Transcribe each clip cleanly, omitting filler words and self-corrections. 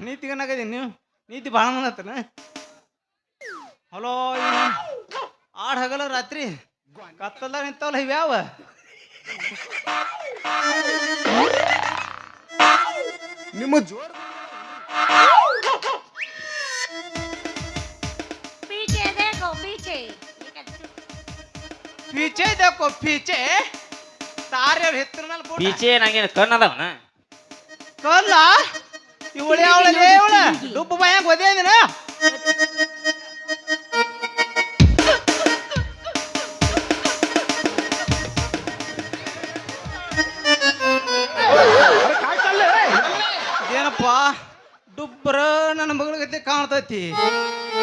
ನೀತಿಗನಾಗದಿ ನೀವು ನೀತಿ ಭಾಳ ಮಂದತ್ತನ ಹಲೋ ಆಡ್ ಹಗಲ ರಾತ್ರಿ ಕತ್ತಲ್ದಾಗ ನಿಂತವಲ್ಲ ಇವ್ಯಾವ ನಿಮ್ಮ ಜೋರ್ पीछे देखो पीछे ಪೀಚೆ देखो ಪೀಚೆ ತಾರ್ಯವ್ರ ಹೆತ್ರ ಮೇಲೆ ಪೀಚೆ ನಂಗೇನು ಕಣ್ಣದವನ ಕಲ್ಲ ಇವಳೆ ಅವಳೇ ಇವಳ ಡುಬ್ಬು ಬಾಯಾಗ ಒದೇ ಅಂದಿನ ಏನಪ್ಪ ಡುಬ್ರ ನನ್ನ ಮಗಳ ಗತಿ ಕಾಣ್ತೈತಿ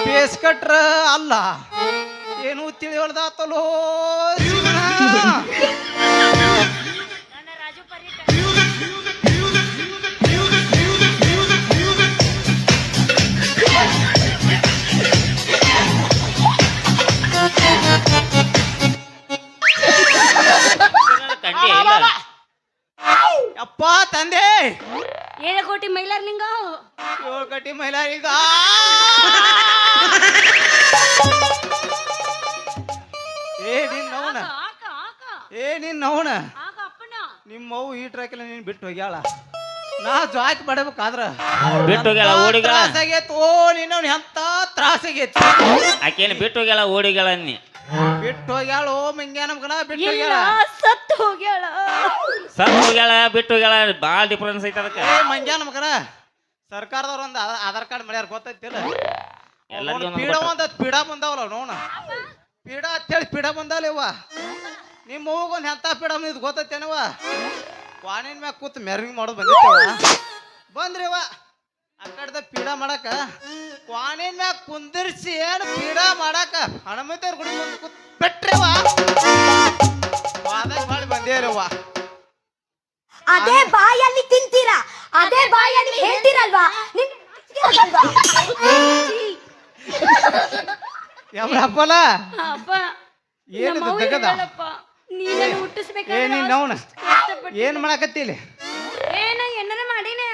ಪೇಸ್ ಕಟ್ರ ಅಲ್ಲ ಏನು ತಿಳಿಯೋಳ್ದಾತಲೋ ನನ್ನ ರಾಜು ಪರ್ಯಟ ಕಂಡಿ ಇಲ್ಲ ಅಪ್ಪ ತಂದೆ ಏಳು ಕೋಟಿ ಮೈಲಾರ್ಲಿಂಗ 7 ಕಟ್ಟಿ ಮೈಲಾರಿಗ ಏ ನಿನ್ನ ಅವನ ಆಕ ಆಕ ಏ ನಿನ್ನ ಅವನ ಆಕ ಅಪ್ಪನ ನಿಮ್ಮವು ಈ ಟ್ರ್ಯಾಕಿಲ್ಲ ನೀನು ಬಿಟ್ಟು ಹೋಗ್ಯಾಳ ನಾ ಜಾಕ್ ಬಡಬೇಕಾದ್ರ ಬಿಟ್ಟು ಹೋಗ್ಯಾಳ ಓಡಿಗಳ ತ್ರಾಸಾಗೈತ್ ಓ ನಿನ್ನವ್ನ ಎಂತ ತ್ರಾಸಾಗೈತಿ ಆಕೇನು ಬಿಟ್ಟು ಹೋಗ್ಯಾಳ ಓಡಿಗಳ ಅನ್ನಿ ಬಿಟ್ಟು ಹೋಗ್ಯಾಳ ಓ ಮಂಗ್ಯಾನ ಮಗನ ಬಿಟ್ಟು ಇಲ್ಲ ಹೋಗ್ಯಾಳ ಸತ್ತು ಹೋಗ್ಯಾಳ ಸತ್ ಹೋಗ್ಯಾಳ ಬಿಟ್ಟು ಹೋಗ್ಯಾಳ ಭಾಳ ಡಿಫ್ರೆನ್ಸ್ ಐತೆ ಅದಕ್ಕೆ ಏ ಮಂಗ್ಯಾನ ಮಗನ ಸರ್ಕಾರದವ್ರ ಒಂದು ಆಧಾರ್ ಕಾರ್ಡ್ ಮಾಡ್ಯಾರ ಗೊತ್ತೈತಿಲ್ಲ ಎಲ್ಲರಿಗೂ ಒಂದೊಂದು ಪೀಡ ಕೊಟ್ಟಾರ. ಒಂದ್ ಪೀಡ ಬಂದಾವಲ್ಲ ನೋಣ ಪೀಡ ಅಂತೇಳಿ ಪೀಡ ಬಂದಾವಲ್ಲವ್ವ ನಿಮ್ಮ ಹೋಗೊಂದು ಎಂತ ಪೀಡ ಬಂದಿದ್ದು ಗೊತ್ತೈತೇನವ ವಾಣಿನ ಮ್ಯಾಗ ಕೂತ್ ಮೆರವಿಂಗ್ ಮಾಡೋದು ಬಂದಿತ್ತವ ಬಂದ್ರಿವ ಆ ಕಡೆದ ಪೀಡ ಮಾಡಕ ವಾಣಿನ ಮ್ಯಾಗ ಕುಂದಿರ್ಸಿ ಏನು ಪೀಡ ಮಾಡಕ ಹಣಮತಿಯವ್ರ ಗುಡಿ ಮುಂದೆ ಕೂತ್ ಬಿಟ್ರಿವ ವಾದಾಗ ಮಾಡಿ ಬಂದೇರವ್ವ ಅದೇ ಬಾಯಲ್ಲಿ ತಿಂತೀರಾ ಅದೇ ಬಾಯಲ್ಲಿ ಹೇಳ್ತೀರಲ್ವಾ ನಿಮ್ ಯಮ್ಮಪ್ಪಲ ಅಪ್ಪ ಏನಿದು ನಮ್ಮವ್ವ ತೆಗದ ಹೇಳಪ್ಪ, ನೀನೇ ಏ ಹುಟ್ಟಿಸ್ಬೇಕಾದ್ರೆ ನೀನ್ ಅವನ ಕಷ್ಟಪಟ್ಟು- ಏನ್ ಮಾಡಕತ್ತಿಲಿ ಏನ ಏನಾರ ಮಾಡೀನಿ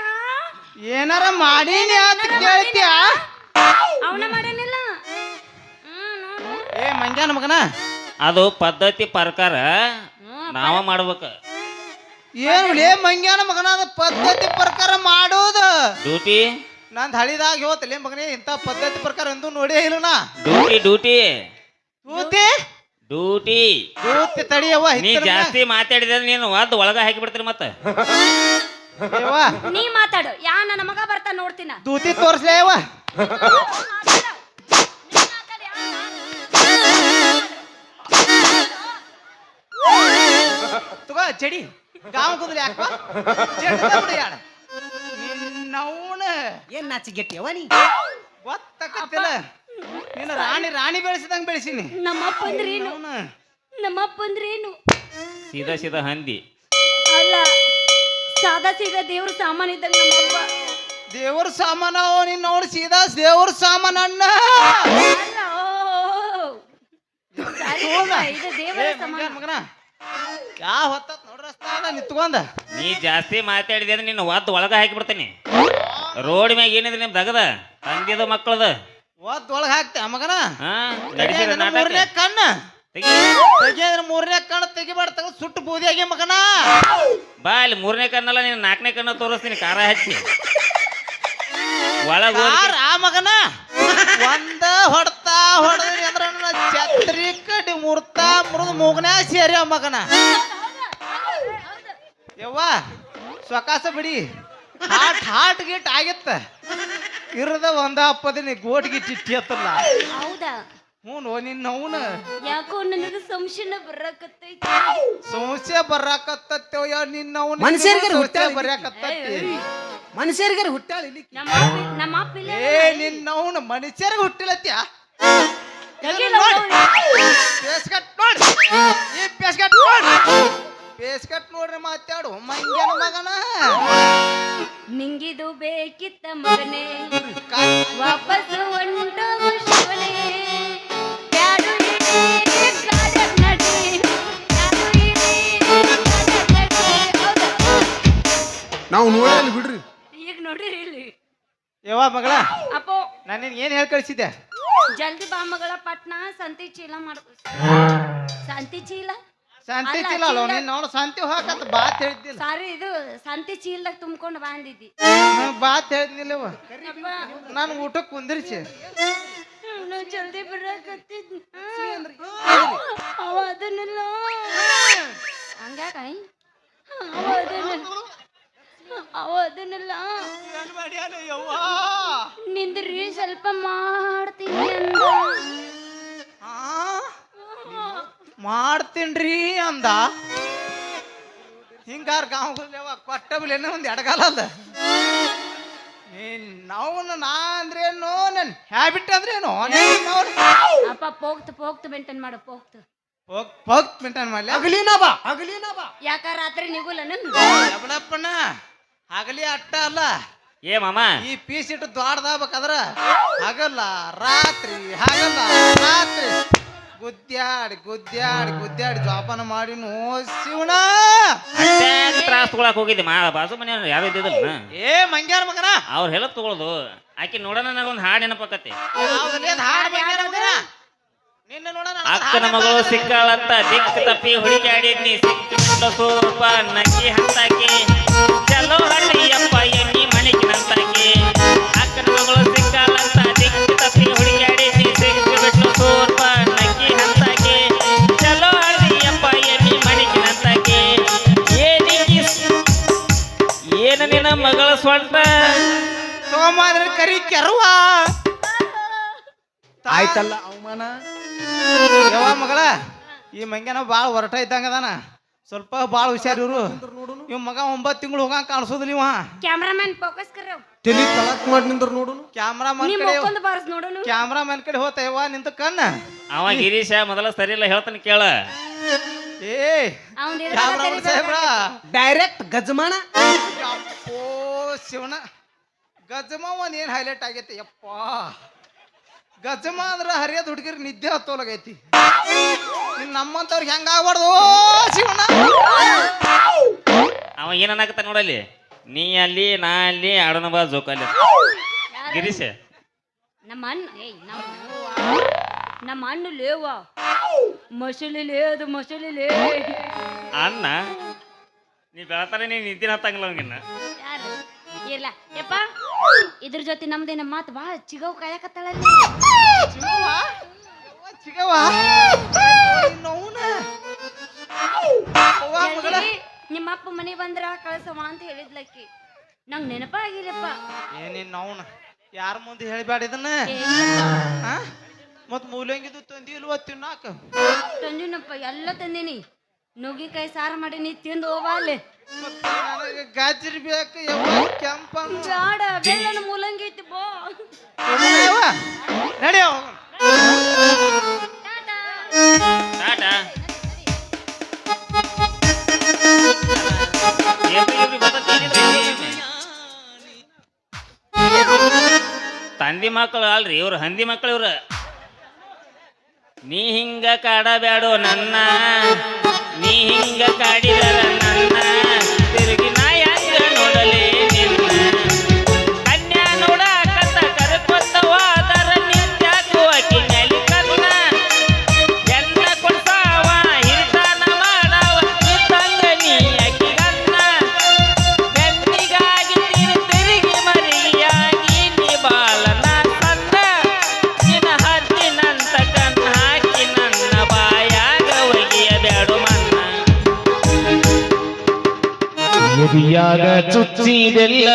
ಏನಾರ ಮಾಡೀನಿ ಅಂತ ಕೇಳ್ತೀಯ ಅವನ ಮಾಡೇನಿಲ್ಲ ನೋಡು ಏ ಮಂಗ್ಯಾನ ಮಗನ ಅದು ಪದ್ಧತಿ ಪ್ರಕಾರ ನಾವ ಮಾಡ್ಬೇಕು ಏನು ಲೇ ಮಂಗ್ಯಾನ ಮಗನ ಅದು ಪದ್ಧತಿ ಪ್ರಕಾರ ಮಾಡೋದು ಡ್ಯೂಟಿ ನಂದ್ ಹಳಿದಾಗ ಹೋತಲೇ ಮಗನೇ ಇಂಥ ಪದ್ಧತಿ ಪ್ರಕಾರ ಎಂದೂ ನೋಡೇ ಇಲ್ಲ ನಾ ಡ್ಯೂಟಿ ಡ್ಯೂಟಿ ತೂತಿ ಡ್ಯೂಟಿ ತೂತಿ ತಡಿಯವ್ವ ನೀ ಜಾಸ್ತಿ ಮಾತಾಡಿದ್ರೆ ನೀನು ಒದ್ದು ಒಳಗ ಹಾಕಿ ಬಿಡ್ತೀರಿ ಮತ್ತೆ ನೀ ಮಾತಾಡು ಯಾ ನನ್ನ ಮಗ ಬರ್ತಾ ನೋಡ್ತೀನ ತೂತಿ ತೋರ್ಸ್ಲೇ ಅವ್ವ ತಗೋ ಚಡಿ ಗಾಂವ್ ಕುದ್ಲಿ ಯಾಕ ನಿನ್ನವನ ಏನ್ ನಾಚಿಗೆಟ್ಟಿಯವ ನೀ ಗೊತ್ತಾಕತ್ತಿಲ್ಲ ನೀನು ರಾಣಿ ರಾಣಿ ಬೆಳೆಸಿದಂಗ ಬೆಳೆಸಿನಿ ನಮ್ಮಪ್ಪ ಅಂದ್ರೇನು ನಮ್ಮಪ್ಪ ಅಂದ್ರೇನು ಸೀದಾ ಸೀದಾ ಹಂದಿ ಅಲ್ಲ ಸಾದಾ ಸೀದಾ ದೇವ್ರ ಸಾಮಾನ್ ಇದ್ದಂಗ ನಮ್ಮಪ್ಪ ದೇವ್ರ ಸಾಮಾನ ನಿನ್ನ ನೋಡಿ ಸೀದಾ ದೇವ್ರ ಸಾಮಾನ ಅಣ್ಣ ಅಲ್ಲ, ಓ. ಸಾರಿ ಅಪ್ಪ, ಇದು ದೇವರ ಸಾಮಾನು ಮಗನ ಯಾವ ಹೊತ್ತ ನೋಡ್ರ ನಿತ್ಕೊಂಡ ನೀ ಜಾಸ್ತಿ ಮಾತಾಡಿದೆ ಅಂದ್ರೆ ನಿನ್ನ ಒದ್ದು ಒಳಗ ಹಾಕಿ ಬಿಡ್ತೀನಿ ರೋಡ್ ಮ್ಯಾಗ ಏನಿದೆ ನಿಮ್ ದಗದ ತಂದಿದ ಮಕ್ಕಳದ ಒದ್ ಒಳಗ ಹಾಕ್ತೆ ಮಗನ ಹಾ ನಡೆಸಿದ ನಾಟಕ ಮೂರನೇ ಕಣ್ಣ ತೆಗಿ ತೆಗಿಯದ್ರ ಮೂರನೇ ಕಣ್ಣು ತೆಗಿಬಾರ್ದು ತಗ ಸುಟ್ಟು ಬೂದಿಯಾಗಿ ಮಗನ ಬಾ ಇಲ್ಲಿ 3ನೇ ಕಣ್ಣಲ್ಲ ನೀನು 4ನೇ ಕಣ್ಣ ತೋರಿಸ್ತೀನಿ ಕಾರ ಹಚ್ಚಿ ಒಳಗ ಯಾರ ಆ ಮಗನ ಒಂದ ಹೊಡ್ತಾ ಹೊಡೆದ್ರಿ ಅಂದ್ರ ನನ್ನ ಛತ್ರಿ ಕಡಿ ಮುರ್ತಾ ಮುರಿದು ಮೂಗನ್ಯಾ ಸೇರಿ ಮಗನ ಯವ್ವ ಸ್ವಕಾಸ ಬಿಡಿ ಹಾಟ್ ಗಿಟ್ ಆಗಿತ್ತ ಇರದ ಒಂದ ಅಪ್ಪದಿನಿ ಗೋಟ್ ಗಿಟ್ ಇಟ್ಟಿ ಹತ್ತಲ್ಲ ಹೌದಾ ಹ್ಞೂ ನಿನ್ನ ಅವನ ಯಾಕೋ ನನಗೆ ಸಂಶಯನ ಬರಕತ್ತೈತಿ ಸಮಸ್ಯೆ ಬರಾಕತ್ತೇವ ನಿನ್ನ ಅವನ ಮನುಷ್ಯರಿಗೆ ಹುಟ್ಟಾಳ ಬರ್ಯಾಕತ್ತೈತಿ ಮನುಷ್ಯರಿಗೆ ಹುಟ್ಟಾಳ ಇಲ್ಲಿ ನಮ್ಮ ಅಪ್ಪ ಇಲ್ಲ ಏ ನಿನ್ನ ಅವನ ಮನುಷ್ಯರಿಗೆ ಹುಟ್ಟಿಲತ್ಯ ತೆಗಿಲ್ಲ ಪೇಸ್ಕಟ್ ನೋಡಿ ಈ ಪೇಸ್ಕಟ್ ನೋಡಿ ಪೇಸ್ಕಟ್ ನೋಡ್ರಿ ಮಾತಾಡು ಮಂಗ್ಯಾನ ಮಗನ ನಿಂಗಿದು ಬೇಕಿತ್ತ ಮಗನೇ ವಾಪಸ್ಸು ಹೊಂಟು ಶಿವನೇ ಬ್ಯಾಡು ಇರಿ ಗಾರ್ಡನ್ ನಡಿ, ಬ್ಯಾಡು ಇರಿ ಗಾರ್ಡನ್ ನಡಿ. ಹೌದಾ? ನಾವು ನೋಡಲ್ಲ ಬಿಡ್ರಿ ಈಗ ನೋಡ್ರಿ ಇಲ್ಲಿ ಯವ್ವ ಮಗಳ ಅಪ್ಪೋ ನಾನು ನಿನ್ಗೆ ಏನು ಹೇಳಿ ಕಳಿಸಿದ್ದೆ ಜಲ್ದಿ ಬಾ ಮಗಳ ಪಟ್ನ ಸಂತಿ ಚೀಲ ಮಾಡು ಸಂತಿ ಚೀಲ ಶಾಂತಿ ಅಲ್ಲ, ಚೀಲ ಅಲ್ವ ಚೀಲ. ನೀನು ನೋಡು ಶಾಂತಿ ಹಾಕತ್ತ ಬಾತ್ ಹೇಳಿದ್ದಿಲ್ಲ ಸಾರಿ ಇದು ಸಂತಿ ಚೀಲದಾಗ ತುಂಬ್ಕೊಂಡು ಬಂದಿದ್ದಿ ಬಾತ್ ಹೇಳಿದ್ನಿಲ್ಲವ ಅಪ್ಪ ನಾನು ಊಟಕ್ಕೆ ಕುಂದಿರ್ಸಿ ನಾವು ಜಲ್ದಿ ಬರಕತ್ತಿದ್ ಅವ ಅದನ್ನೆಲ್ಲ ಹಂಗ್ಯಾಕ ಅವ ಅದನ್ನೆಲ್ಲ ನಿಂದ್ರಿ ಸ್ವಲ್ಪ ಮಾಡ್ತೀನಿ ಅಂದ ಮಾಡ್ತೀನ್ರಿ ಅಂದ ಹಿಂಗಾರ ಗಾಂವ್ ಕೊಟ್ಟಬಲೇನೋ ಒಂದು ಎಡಗಾಲ ಅಲ್ಲ ನಾವು ನಾ ಅಂದ್ರೇನು ನನ್ನ ಹ್ಯಾಬಿಟ್ ಅಂದ್ರೇನು ಅಪ್ಪ ಪೋಗ್ತು ಮೇಂಟೈನ್ ಮಾಡು ಪೋಗ್ತು ಹೋಗ್ ಮೆಂಟೈನ್ ಮಾಡ್ಲಿ ಹಗಲಿನ ಬಾ ಯಾಕ ರಾತ್ರಿ ನಿಗುಲ್ಲ ಎಬಡಪ್ಪಣ್ಣ ಹಗಲಿ ಅಟ್ಟ ಅಲ್ಲ ಏ ಮಾಮ ಈ ಪೀಸ್ ಇಟ್ಟು ದ್ವಾಡ್ದಾಗಬೇಕಾದ್ರ ಹಗಲ್ಲ ರಾತ್ರಿ ಗುದ್ದ್ಯಾಡಿ ಜೋಪಾನ ಮಾಡಿ ನೋ ಶಿವಣ ತ್ರಾಸ ತಗೊಳಕ್ ಹೋಗಿದ್ದೆ ಬಾಜು ಮನೆಯವ್ರು ಯಾರು ಇದ್ದಿದ್ದಲ್ಲ ಏ ಮಂಗ್ಯಾರ ಮಗನ ಅವ್ರು ಹೇಳಕ್ ತಗೊಳ್ಳೋದು ಆಕೆ ನೋಡೋಣ ನನಗೊಂದು ಹಾಡು ನೆನಪಕತ್ತೆ ನಿನ್ನ ನೋಡೋಣ ಅಕ್ಕನ ಮಗಳು ಸಿಕ್ಕಾಳಂತ ದಿಕ್ ತಪ್ಪಿ ಹುಡುಕಾಡಿದ್ನಿ ಸಿಕ್ಕಿಕೊಂಡ ಸೋಪ ನಕ್ಕಿ ಹಂತಾಕೆ ಚಲೋ ಹಳ್ಳಿಯಪ್ಪ ಎಣ್ಣಿ ಮಣಿಕಿನಂತಾಕೆ ಅಕ್ಕನ ಮಗಳು ಸಿಕ್ಕಾಳಂತ ದಿಕ್ ತಪ್ಪಿ ಹುಡುಕಾಡಿದ್ನಿ ಸಿಕ್ಕಿಬಿಟ್ಲು ಸೋಪ ನಕ್ಕಿ ಹಂತಾಕೆ ಚಲೋ ಹಳ್ಳಿಯಪ್ಪ ಎಣ್ಣಿ ಮಣಿಕಿನಂತಾಕೆ ಏನ ನಿನ್ನ ಮಗಳ ಸ್ವಂಟ ಸೋಮಾದ್ರ ಕರಿ ಕೆರವ ಆಯ್ತಲ್ಲ ಅವಮಾನ ಯವ್ವ ಮಗಳ ಈ ಮಂಗ್ಯನ ಭಾಳ ಹೊರಟ ಇದ್ದಂಗ ಅದಾನ ಸ್ವಲ್ಪ ಭಾಳ ಹುಷಾರ್ ಇವ್ರು ಇವ್ ಮಗ 9 ತಿಂಗಳು ಹೋಗಂಗ ಕಾಣಿಸೋದಿಲ್ಲ ಇವ ಕ್ಯಾಮ್ರಾಮನ್ ಫೋಕಸ್ ಕರ್ರವ್ ತಲಿ ತಳಕ್ ಮಾಡಿ ನಿಂದ್ರ ನೋಡುನು ಕ್ಯಾಮ್ರಾಮನ್ ನಿಮ್ ಕಡೆ ಮಕ್ಕೊಂದು ಬಾರ್ಸ್ ನೋಡೋನು ಕ್ಯಾಮ್ರಾಮನ್ ಕಡೆ ಹೋತ ಯವ್ವ ನಿಂತ ಕಣ್ಣ ಅವ ಗಿರೀಶ ಮೊದಲ ಸರಿ ಇಲ್ಲ ಹೇಳ್ತಾನೆ ಕೇಳ ಏ ಅವ್ನ್ ಕ್ಯಾಮ್ರಾಮನ್ ಸಾಹೇಬ್ರ ಡೈರೆಕ್ಟ್ ಗಜಮಾನ ಯಪ್ಪೋ ಶಿವನ ಗಜಮವನ್ ಏನ್ ಹೈಲೈಟ್ ಆಗೈತಿ ಯಪ್ಪ ಗಜಮ ಅಂದ್ರ ಹರಿಯದ ಹುಡುಗಿರ್ ನಿದ್ದೆ ಹತ್ತೋಲಾಗೈತಿ ಇನ್ ನಮ್ಮಂತವ್ರಿಗೆ ಹೆಂಗ ಆಗ್ಬಾರ್ದು ಶಿವನ ಅವ ಏನನ್ನಾಕತ್ತ ನೋಡಲ್ಲಿ ನೀ ಅಲ್ಲಿ ನಾ ಅಲ್ಲಿ ಆಡೋಣ ಬಾ ಜೋಕಾಲಿ ಗಿರೀಶ ನಮ್ಮ ಅಣ್ಣ ನಮ್ಮ ಅಣ್ಣ ಲೇವ ಮಸೂಲಿ ಅದು ಮಸೂಲಿ ಅಣ್ಣ ನೀ ಬೆಳತಾನೆ ನೀ ನಿದ್ದಿನ ಹತ್ತಂಗಿಲ್ಲ ಅವನಿನ್ನ ಯಾರು ಇಲ್ಲ ಯಪ್ಪ ಇದ್ರ ಜೊತೆ ನಮ್ದೇನ ಮಾತು ಭಾಳ ಚಿಗವ್ ಕಾಯಕತ್ತಾಳಲ್ಲ ಚಿಗವ್ವ? ಚಿಗವ್ವ? ಇನ್ನವ್ನ? ಅವ್ವ ಮಗಳ? ಜಲ್ದಿ ನಿಮ್ಮ ಅಪ್ಪ ಮನೆ ಬಂದ್ರ ಕಳ್ಸವ ಅಂತ ಹೇಳಿದ್ಲಕ್ಕಿ ನಂಗ್ ನೆನಪ ಆಗಿಲ್ಲಪ್ಪ ಏನಿನ್ ಅವ್ನ ಯಾರ ಮುಂದೆ ಹೇಳ್ಬೇಡ ಇದನ್ನ ಮತ್ ಮೂಲಂಗಿದು ತಂದಿ ಇಲ್ವ ತಿನ್ನಾಕ ತಂದಿನಪ್ಪ ಎಲ್ಲ ತಂದಿನಿ ನುಗ್ಗಿಕಾಯಿ ಸಾರು ಮಾಡಿ ನೀ ತಿಂದು ಹೋಗ ಅಲ್ಲಿ ನನಗೆ ಗಾಜರಿ ಬೇಕು ಯವ್ವ ಕೆಂಪ ಬೇಡ ಬೆಳ್ಳನ ಮೂಲಂಗಿ ಐತಿ ಬೋ ನಡಿ ಟಾಟಾ. ಟಾಟಾ ತಂದಿ ಮಕ್ಕಳು ಅಲ್ರಿ ಇವ್ರು ಹಂದಿ ಮಕ್ಕಳು ಇವ್ರ ನೀ ಹಿಂಗ ಕಾಡಬ್ಯಾಡೋ ನನ್ನ ನೀ ಹಿಂಗ ಕಾಡಿದರ ನನ್ನ ತಿರುಗಿ ನಾ ಹೆಂಗ ನೋಡಲಿ ನಿನ್ನ ಕನ್ಯಾ ನೋಡಾಕತ್ತ ಕರ್ಕೊತ್ತವಾದರ ನಿತ್ಯಾಕು ಅಕ್ಕಿ ನೆಲಿ ಕನ್ನ ಎಲ್ಲ ಕೊಡ್ತಾವ ಹಿರಿತಾನ ಮಾಡವ ಇದ್ದಂಗ ನೀ ಅಕ್ಕಿಗನ್ನ ಬೆನ್ನಿಗಾಗಿ ತಿರುಗಿ ಮರಿಯಾಗಿ ನೀ ಬಾಳನ ಸಣ್ಣ ನಿನ್ನ ಹತ್ತಿನಂತ ಕಣ್ಣ ಹಾಕಿ ನನ್ನ ಬಾಯಾಗ ಒಗಿಯಬ್ಯಾಡು ಮನ್ನ ಎದಿಯಾಗ ಚುಚ್ಚಿದೆಲ್ಲ